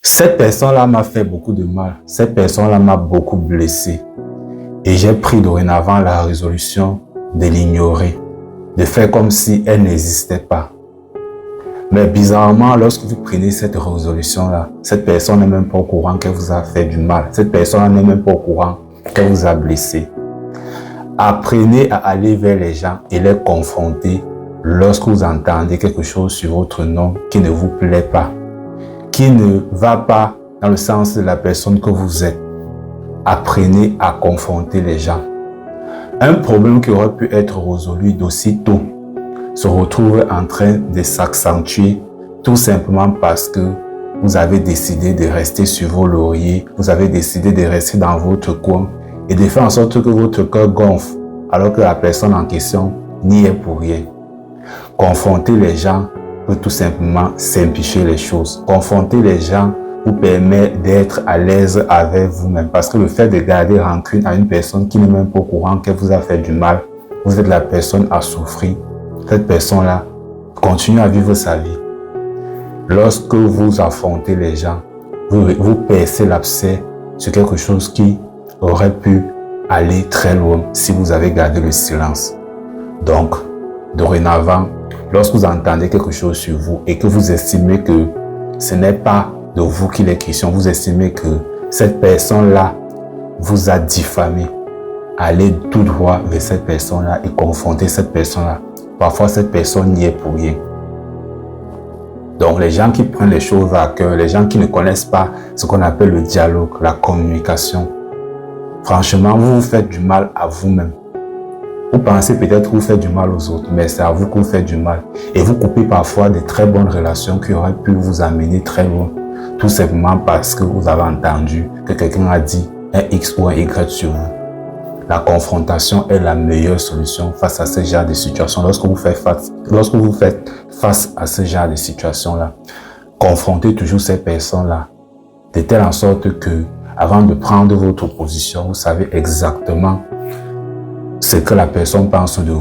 Cette personne-là m'a fait beaucoup de mal. Cette personne-là m'a beaucoup blessé. Et j'ai pris dorénavant la résolution de l'ignorer, de faire comme si elle n'existait pas. Mais bizarrement, lorsque vous prenez cette résolution-là, cette personne n'est même pas au courant qu'elle vous a fait du mal. Cette personne n'est même pas au courant qu'elle vous a blessé. Apprenez à aller vers les gens et les confronter lorsque vous entendez quelque chose sur votre nom qui ne vous plaît pas, qui ne va pas dans le sens de la personne que vous êtes. Apprenez à confronter les gens. Un problème qui aurait pu être résolu d'aussitôt se retrouve en train de s'accentuer tout simplement parce que vous avez décidé de rester sur vos lauriers, vous avez décidé de rester dans votre coin et de faire en sorte que votre cœur gonfle alors que la personne en question n'y est pour rien. Confronter les gens peut tout simplement simplifier les choses. Confronter les gens vous permet d'être à l'aise avec vous-même parce que le fait de garder rancune à une personne qui n'est même pas au courant qu'elle vous a fait du mal, vous êtes la personne à souffrir. Cette personne-là continue à vivre sa vie. Lorsque vous affrontez les gens, vous percez l'abcès sur quelque chose qui aurait pu aller très loin si vous avez gardé le silence. Donc, dorénavant, lorsque vous entendez quelque chose sur vous et que vous estimez que ce n'est pas de vous qu'il est question, vous estimez que cette personne-là vous a diffamé, allez tout droit vers cette personne-là et confrontez cette personne-là. Parfois, cette personne n'y est pour rien. Donc, les gens qui prennent les choses à cœur, les gens qui ne connaissent pas ce qu'on appelle le dialogue, la communication, franchement, vous vous faites du mal à vous-même. Vous pensez peut-être que vous faites du mal aux autres, mais c'est à vous que vous faites du mal. Et vous coupez parfois de très bonnes relations qui auraient pu vous amener très loin. Tout simplement parce que vous avez entendu que quelqu'un a dit un X ou un Y sur vous. La confrontation est la meilleure solution face à ce genre de situation. Lorsque vous faites face à ce genre de situation-là, confrontez toujours ces personnes-là de telle en sorte que, avant de prendre votre position, vous savez exactement ce que la personne pense de vous.